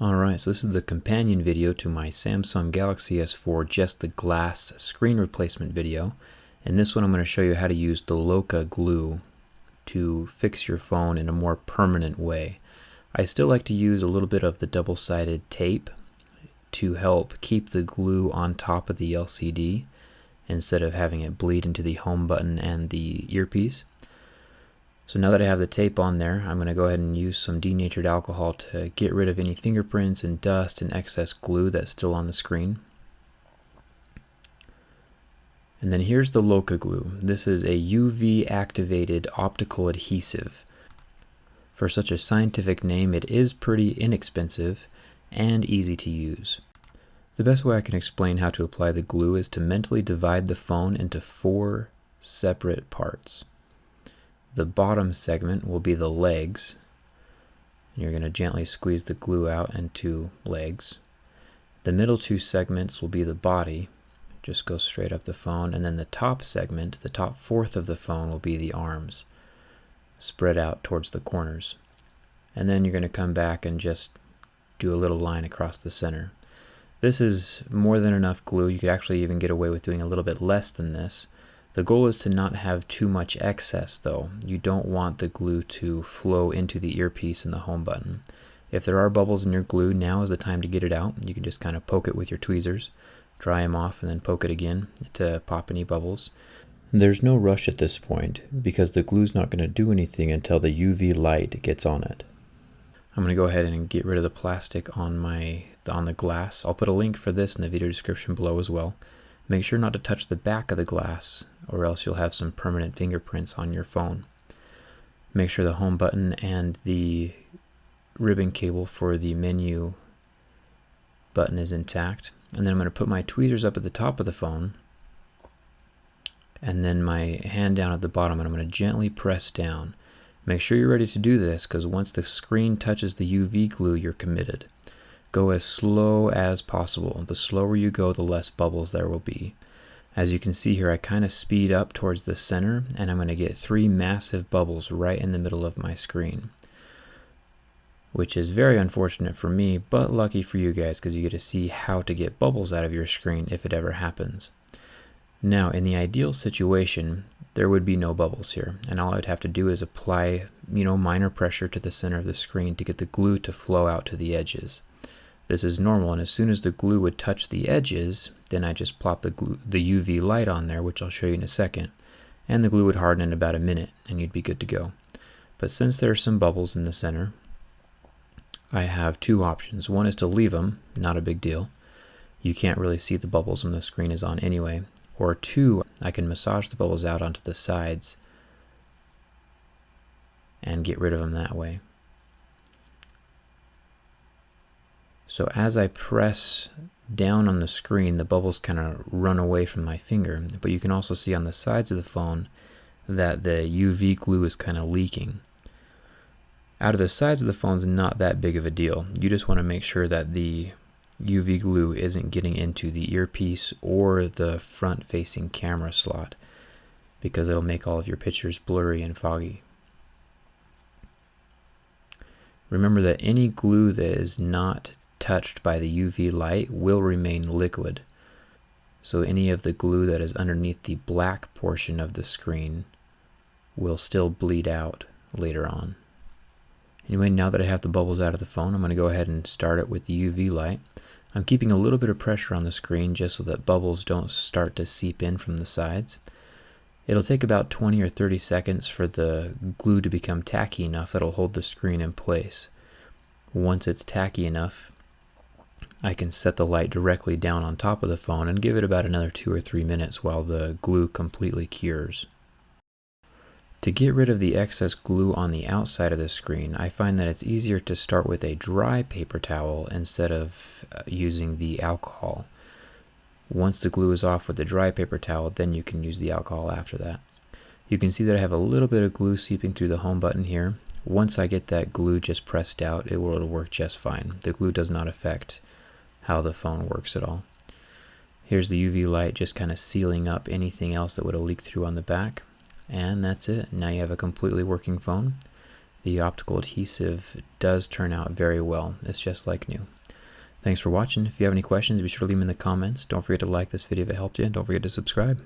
Alright, so this is the companion video to my Samsung Galaxy S4 just the glass screen replacement video. In this one I'm going to show you how to use the Loca glue to fix your phone in a more permanent way. I still like to use a little bit of the double-sided tape to help keep the glue on top of the LCD instead of having it bleed into the home button and the earpiece. So now that I have the tape on there, I'm going to go ahead and use some denatured alcohol to get rid of any fingerprints and dust and excess glue that's still on the screen. And then here's the Loca glue. This is a UV activated optical adhesive. For such a scientific name, it is pretty inexpensive and easy to use. The best way I can explain how to apply the glue is to mentally divide the phone into 4 separate parts. The bottom segment will be the legs. You're going to gently squeeze the glue out into legs. The middle 2 segments will be the body. Just go straight up the phone. And then the top segment, the top fourth of the phone, will be the arms, spread out towards the corners. And then you're going to come back and just do a little line across the center. This is more than enough glue. You could actually even get away with doing a little bit less than this. The goal is to not have too much excess though. You don't want the glue to flow into the earpiece and the home button. If there are bubbles in your glue, now is the time to get it out. You can just kind of poke it with your tweezers, dry them off, and then poke it again to pop any bubbles. There's no rush at this point because the glue's not going to do anything until the UV light gets on it. I'm going to go ahead and get rid of the plastic on the glass. I'll put a link for this in the video description below as well. Make sure not to touch the back of the glass or else you'll have some permanent fingerprints on your phone. Make sure the home button and the ribbon cable for the menu button is intact. And then I'm going to put my tweezers up at the top of the phone and then my hand down at the bottom, and I'm going to gently press down. Make sure you're ready to do this because once the screen touches the UV glue, you're committed. Go as slow as possible. The slower you go, the less bubbles there will be. As you can see here, I kind of speed up towards the center, and I'm going to get 3 massive bubbles right in the middle of my screen, which is very unfortunate for me, but lucky for you guys because you get to see how to get bubbles out of your screen if it ever happens. Now, in the ideal situation, there would be no bubbles here, and all I'd have to do is apply, minor pressure to the center of the screen to get the glue to flow out to the edges. This is normal, and as soon as the glue would touch the edges, then I just plop the UV light on there, which I'll show you in a second, and the glue would harden in about a minute, and you'd be good to go. But since there are some bubbles in the center, I have 2 options. One is to leave them, not a big deal. You can't really see the bubbles when the screen is on anyway. Or 2, I can massage the bubbles out onto the sides and get rid of them that way. So as I press down on the screen, the bubbles kind of run away from my finger, but you can also see on the sides of the phone that the UV glue is kind of leaking. Out of the sides of the phone is not that big of a deal. You just want to make sure that the UV glue isn't getting into the earpiece or the front-facing camera slot because it'll make all of your pictures blurry and foggy. Remember that any glue that is not touched by the UV light will remain liquid. So any of the glue that is underneath the black portion of the screen will still bleed out later on. Anyway, now that I have the bubbles out of the phone, I'm going to go ahead and start it with the UV light. I'm keeping a little bit of pressure on the screen just so that bubbles don't start to seep in from the sides. It'll take about 20 or 30 seconds for the glue to become tacky enough that it'll hold the screen in place. Once it's tacky enough, I can set the light directly down on top of the phone and give it about another 2 or 3 minutes while the glue completely cures. To get rid of the excess glue on the outside of the screen, I find that it's easier to start with a dry paper towel instead of using the alcohol. Once the glue is off with the dry paper towel, then you can use the alcohol after that. You can see that I have a little bit of glue seeping through the home button here. Once I get that glue just pressed out, it'll work just fine. The glue does not affect how the phone works at all. Here's the UV light just kind of sealing up anything else that would have leaked through on the back. And that's it. Now you have a completely working phone. the optical adhesive does turn out very well. It's just like new. Thanks for watching. If you have any questions, be sure to leave them in the comments. Don't forget to like this video if it helped you, and don't forget to subscribe.